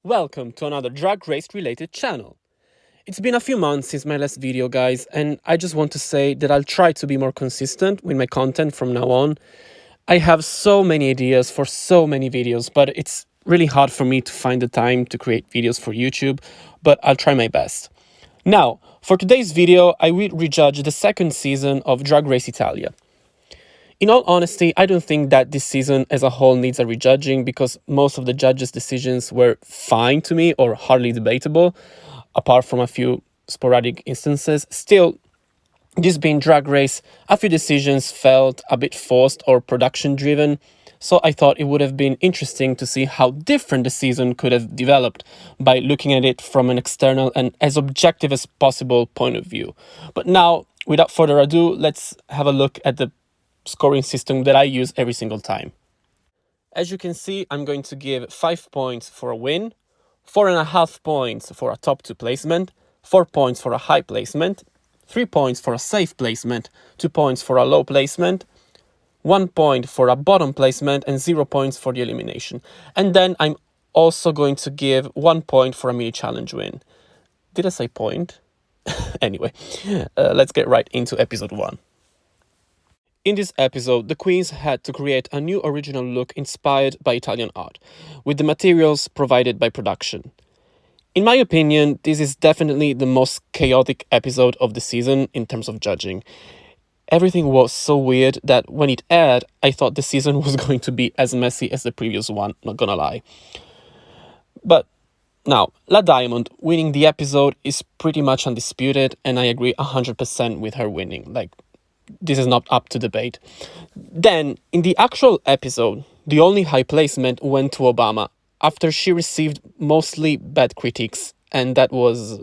Welcome to another drag race related channel. It's been a few months since my last video, guys, and I just want to say that I'll try to be more consistent with my content from now on. I have so many ideas for so many videos, but it's really hard for me to find the time to create videos for YouTube, but I'll try my best. Now, for today's video, I will rejudge the second season of Drag Race Italia. In all honesty, I don't think that this season as a whole needs a rejudging because most of the judges' decisions were fine to me or hardly debatable, apart from a few sporadic instances. Still, this being Drag Race, a few decisions felt a bit forced or production driven, so I thought it would have been interesting to see how different the season could have developed by looking at it from an external and as objective as possible point of view. But now, without further ado, let's have a look at the scoring system that I use every single time. As you can see, I'm going to give 5 points for a win, 4.5 points for a top 2 placement, 4 points for a high placement, 3 points for a safe placement, 2 points for a low placement, 1 point for a bottom placement, and 0 points for the elimination. And then I'm also going to give 1 point for a mini challenge win. Did I say point? Anyway, let's get right into episode 1. In this episode, the queens had to create a new original look inspired by Italian art, with the materials provided by production. In my opinion, this is definitely the most chaotic episode of the season in terms of judging. Everything was so weird that when it aired, I thought the season was going to be as messy as the previous one, not gonna lie. But now, La Diamond winning the episode is pretty much undisputed, and I agree 100% with her winning. This is not up to debate. Then, in the actual episode, the only high placement went to Obama after she received mostly bad critiques, and that was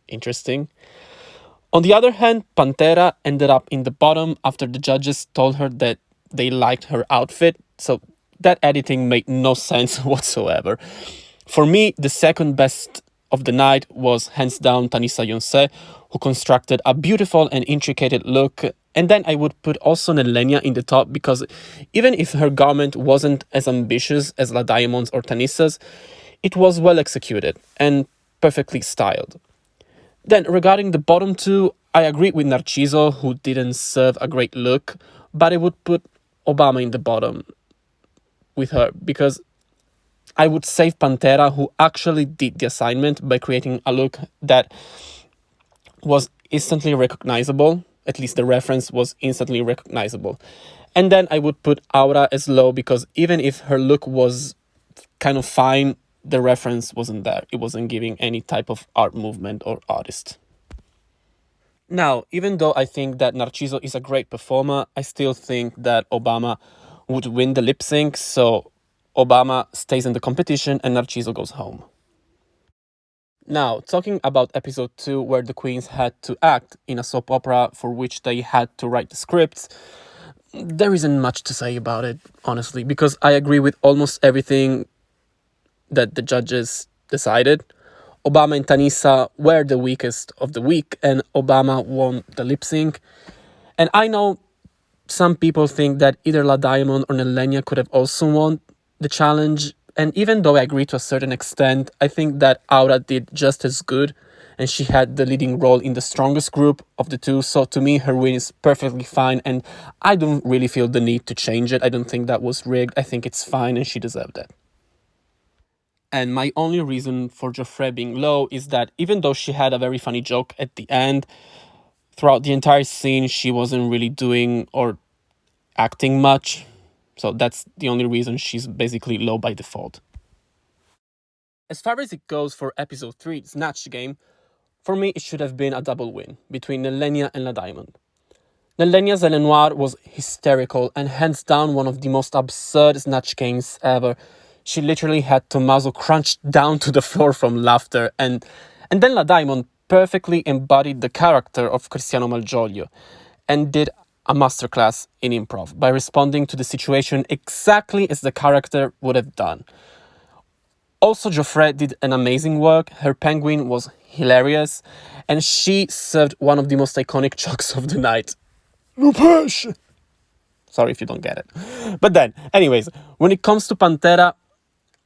interesting. On the other hand, Pantera ended up in the bottom after the judges told her that they liked her outfit, so that editing made no sense whatsoever. For me, the second best of the night was hands down Tanissa Yonse, who constructed a beautiful and intricate look. And then I would put also Nelenia in the top because even if her garment wasn't as ambitious as La Diamond's or Tanissa's, it was well executed and perfectly styled. Then regarding the bottom two, I agree with Narciso, who didn't serve a great look, but I would put Obama in the bottom with her because I would save Pantera, who actually did the assignment by creating a look that was instantly recognizable. At least the reference was instantly recognizable. And then I would put Aura as low because even if her look was kind of fine, the reference wasn't there. It wasn't giving any type of art movement or artist. Now, even though I think that Narciso is a great performer, I still think that Obama would win the lip sync, so Obama stays in the competition and Narciso goes home. Now, talking about episode 2, where the queens had to act in a soap opera for which they had to write the scripts, there isn't much to say about it, honestly, because I agree with almost everything that the judges decided. Obama and Tanissa were the weakest of the week, and Obama won the lip sync. And I know some people think that either La Diamond or Nelenia could have also won the challenge. And even though I agree to a certain extent, I think that Aura did just as good, and she had the leading role in the strongest group of the two. So to me, her win is perfectly fine, and I don't really feel the need to change it. I don't think that was rigged. I think it's fine, and she deserved it. And my only reason for Joffre being low is that even though she had a very funny joke at the end, throughout the entire scene, she wasn't really doing or acting much. So that's the only reason she's basically low by default. As far as it goes for episode 3, Snatch Game, for me it should have been a double win between Nelenia and La Diamond. Nelenia's Le Noir was hysterical and hands down one of the most absurd Snatch Games ever. She literally had Tommaso crunched down to the floor from laughter, and then La Diamond perfectly embodied the character of Cristiano Malgioglio and did a masterclass in improv by responding to the situation exactly as the character would have done. Also, Joffre did an amazing work. Her penguin was hilarious, and she served one of the most iconic jokes of the night. Lupesh! Sorry if you don't get it. But then, anyways, when it comes to Pantera,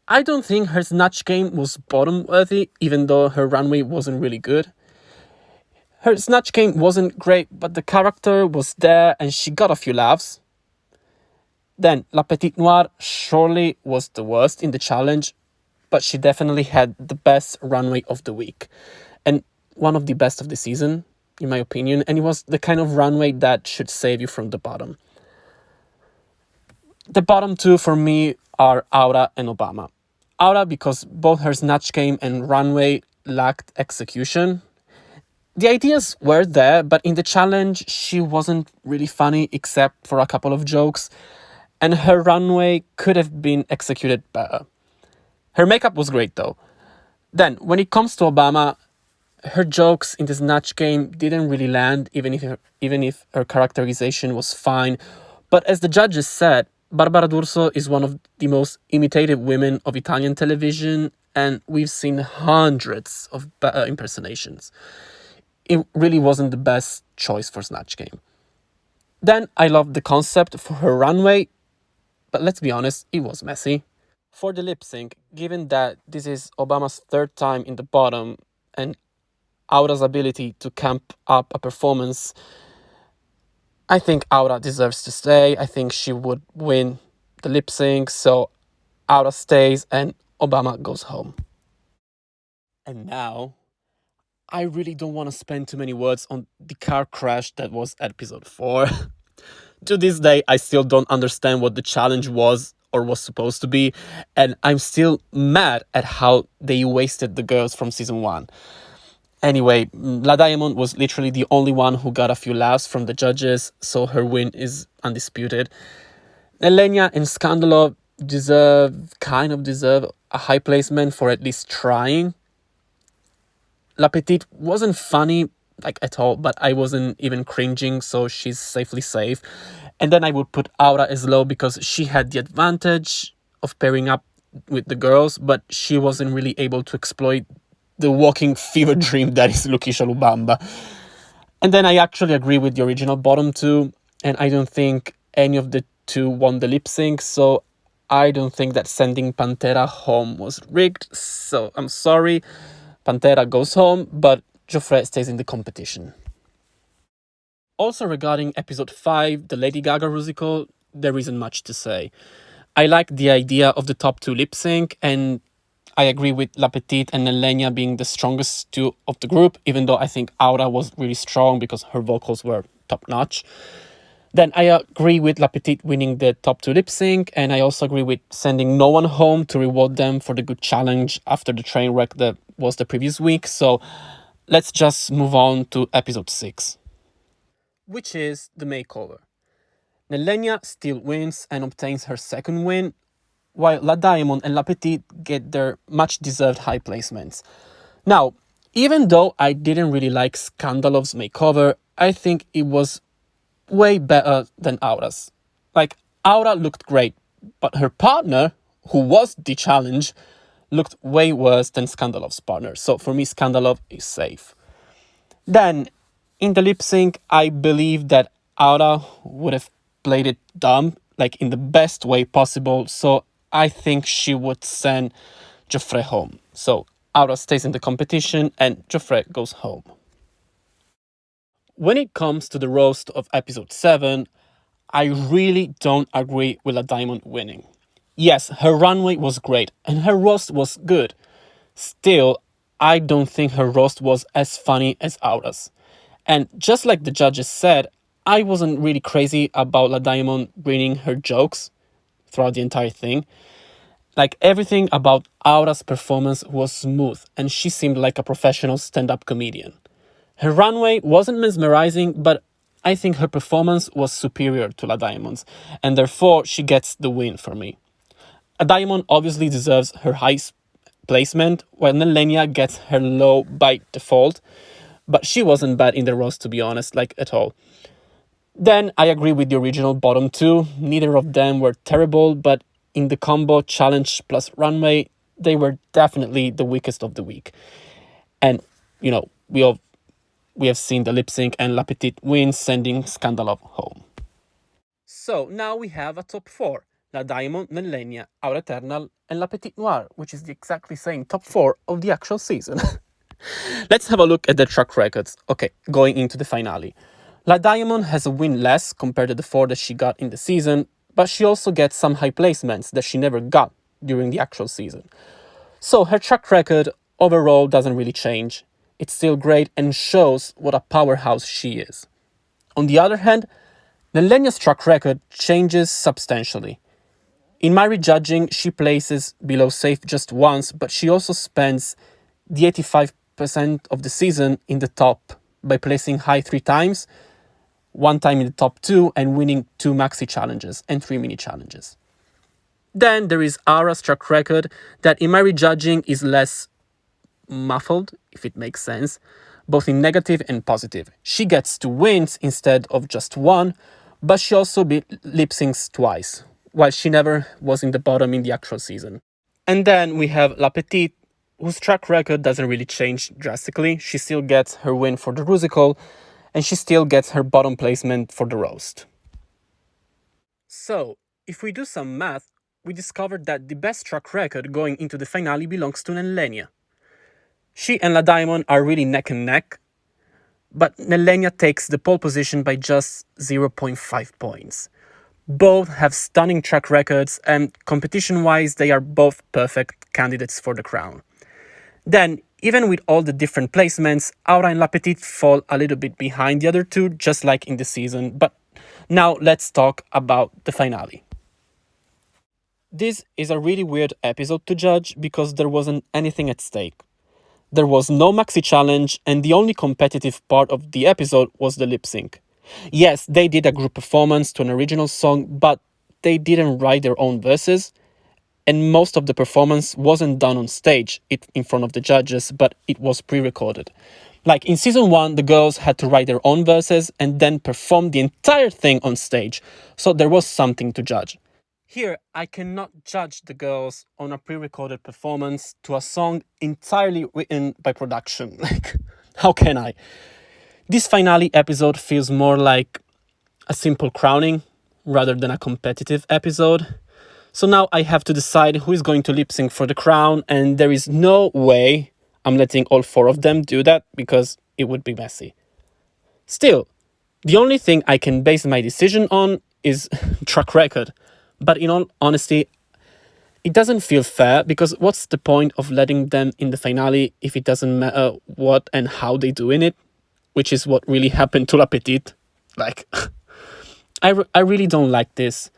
I don't think her snatch game was bottom worthy, even though her runway wasn't really good. Her snatch game wasn't great, but the character was there and she got a few laughs. Then La Petite Noire surely was the worst in the challenge, but she definitely had the best runway of the week. And one of the best of the season, in my opinion, and it was the kind of runway that should save you from the bottom. The bottom two for me are Aura and Obama. Aura because both her snatch game and runway lacked execution. The ideas were there, but in the challenge, she wasn't really funny except for a couple of jokes, and her runway could have been executed better. Her makeup was great though. Then, when it comes to Obama, her jokes in the snatch game didn't really land, even if her characterization was fine. But as the judges said, Barbara D'Urso is one of the most imitated women of Italian television, and we've seen hundreds of better impersonations. It really wasn't the best choice for Snatch Game. Then I loved the concept for her runway, but let's be honest, it was messy. For the lip sync, given that this is Obama's third time in the bottom and Aura's ability to camp up a performance, I think Aura deserves to stay. I think she would win the lip sync, so Aura stays and Obama goes home. And now, I really don't want to spend too many words on the car crash that was episode 4. To this day, I still don't understand what the challenge was or was supposed to be, and I'm still mad at how they wasted the girls from season 1. Anyway, La Diamond was literally the only one who got a few laughs from the judges, so her win is undisputed. Elenia and Skandalov kind of deserve a high placement for at least trying. La Petite wasn't funny, like at all, but I wasn't even cringing, so she's safely safe. And then I would put Aura as low because she had the advantage of pairing up with the girls, but she wasn't really able to exploit the walking fever dream that is Lukisha Lubamba. And then I actually agree with the original bottom two, and I don't think any of the two won the lip sync, so I don't think that sending Pantera home was rigged, so I'm sorry. Pantera goes home, but Joffre stays in the competition. Also regarding episode 5, the Lady Gaga musical, there isn't much to say. I like the idea of the top two lip sync, and I agree with La Petite and Elenia being the strongest two of the group, even though I think Aura was really strong because her vocals were top notch. Then I agree with La Petite winning the top two lip sync, and I also agree with sending no one home to reward them for the good challenge after the train wreck that was the previous week. So let's just move on to episode 6, which is the makeover. Nelenia still wins and obtains her second win, while La Diamond and La Petite get their much-deserved high placements. Now, even though I didn't really like Skandalov's makeover, I think it was way better than Aura's. Like, Aura looked great, but her partner, who was the challenge, looked way worse than Skandalov's partner. So for me, Skandalov is safe. Then, in the lip sync, I believe that Aura would have played it dumb, like in the best way possible. So I think she would send Joffre home. So Aura stays in the competition and Joffre goes home. When it comes to the roast of episode 7, I really don't agree with La Diamond winning. Yes, her runway was great and her roast was good. Still, I don't think her roast was as funny as Aura's. And just like the judges said, I wasn't really crazy about La Diamond bringing her jokes throughout the entire thing. Like, everything about Aura's performance was smooth and she seemed like a professional stand-up comedian. Her runway wasn't mesmerizing, but I think her performance was superior to La Diamond's, and therefore she gets the win for me. La Diamond obviously deserves her high placement, while Nelenia gets her low by default, but she wasn't bad in the roast, to be honest, like at all. Then I agree with the original bottom two. Neither of them were terrible, but in the combo challenge plus runway, they were definitely the weakest of the week. And, you know, we have seen the lip sync and La Petite win, sending Skandalov home. So now we have a top 4. La Diamond, Nellenia, Aura Eternal, and La Petite Noire, which is the exactly same top 4 of the actual season. Let's have a look at the track records. Okay, going into the finale. La Diamond has a win less compared to the 4 that she got in the season, but she also gets some high placements that she never got during the actual season. So her track record overall doesn't really change. It's still great and shows what a powerhouse she is. On the other hand, Nellenia's track record changes substantially. In my rejudging, she places below safe just once, but she also spends the 85% of the season in the top by placing high 3 times, 1 time in the top 2 and winning 2 maxi challenges and 3 mini challenges. Then there is Aura's track record that in my rejudging is less muffled, if it makes sense, both in negative and positive. She gets 2 wins instead of just 1, but she also beat lip syncs twice, while she never was in the bottom in the actual season. And then we have La Petite, whose track record doesn't really change drastically. She still gets her win for the Rusical, and she still gets her bottom placement for the roast. So, if we do some math, we discovered that the best track record going into the finale belongs to Nellenia. She and La Diamond are really neck and neck, but Nellenia takes the pole position by just 0.5 points. Both have stunning track records, and competition-wise, they are both perfect candidates for the crown. Then, even with all the different placements, Aura and La Petite fall a little bit behind the other two, just like in the season. But now let's talk about the finale. This is a really weird episode to judge because there wasn't anything at stake. There was no maxi challenge, and the only competitive part of the episode was the lip sync. Yes, they did a group performance to an original song, but they didn't write their own verses, and most of the performance wasn't done on stage in front of the judges, but it was pre-recorded. Like in season 1, the girls had to write their own verses and then perform the entire thing on stage, so there was something to judge. Here, I cannot judge the girls on a pre-recorded performance to a song entirely written by production. Like, how can I? This finale episode feels more like a simple crowning rather than a competitive episode. So now I have to decide who is going to lip sync for the crown, and there is no way I'm letting all 4 of them do that because it would be messy. Still, the only thing I can base my decision on is track record. But in all honesty, it doesn't feel fair because what's the point of letting them in the finale if it doesn't matter what and how they do in it? Which is what really happened to La Petite. Like, I really don't like this.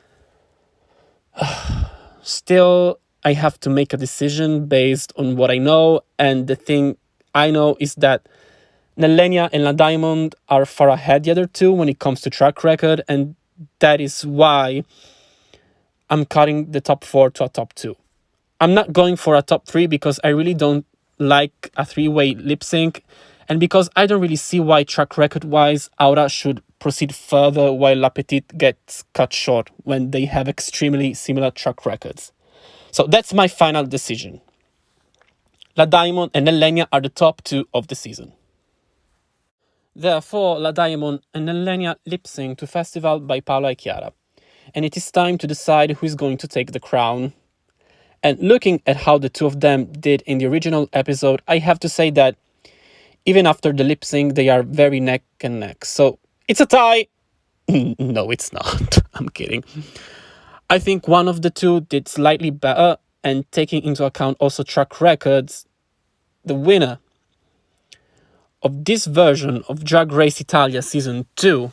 Still, I have to make a decision based on what I know, and the thing I know is that Nellenia and La Diamond are far ahead the other two when it comes to track record, and that is why I'm cutting the top 4 to a top 2. I'm not going for a top 3 because I really don't like a 3-way lip sync, and because I don't really see why track record wise Aura should proceed further while La Petite gets cut short when they have extremely similar track records. So that's my final decision. La Diamond and Nellenia are the top 2 of the season. Therefore, La Diamond and Nellenia lip sync to Festival by Paola and Chiara. And it is time to decide who is going to take the crown. And looking at how the 2 of them did in the original episode, I have to say that even after the lip sync, they are very neck and neck. So it's a tie. No, it's not. I'm kidding. I think one of the 2 did slightly better, and taking into account also track records, the winner of this version of Drag Race Italia Season 2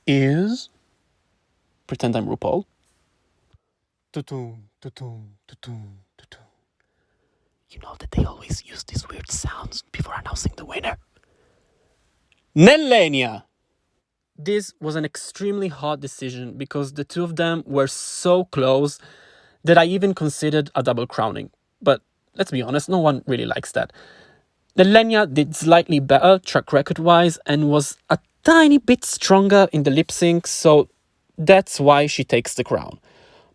is... Pretend I'm RuPaul. You know that they always use these weird sounds before announcing the winner. Nellenia! This was an extremely hard decision because the 2 of them were so close that I even considered a double crowning. But let's be honest, no one really likes that. Nellenia did slightly better track record wise and was a tiny bit stronger in the lip sync, so that's why she takes the crown.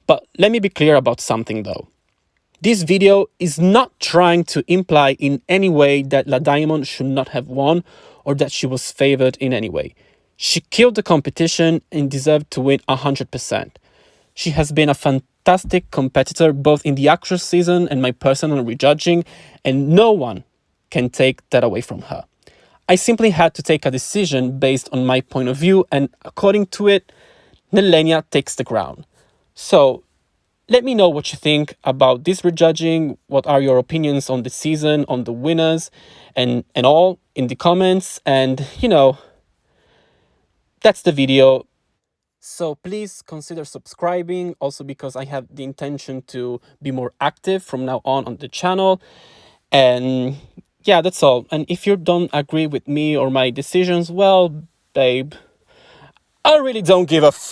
But let me be clear about something though. This video is not trying to imply in any way that La Diamond should not have won or that she was favored in any way. She killed the competition and deserved to win 100%. She has been a fantastic competitor both in the actual season and my personal rejudging, and no one can take that away from her. I simply had to take a decision based on my point of view, and according to it, Nelenia takes the crown. So let me know what you think about this rejudging. What are your opinions on the season, on the winners, and all in the comments. And that's the video. So please consider subscribing, also because I have the intention to be more active from now on the channel. And yeah, that's all. And if you don't agree with me or my decisions, well, babe, I really don't give a fuck.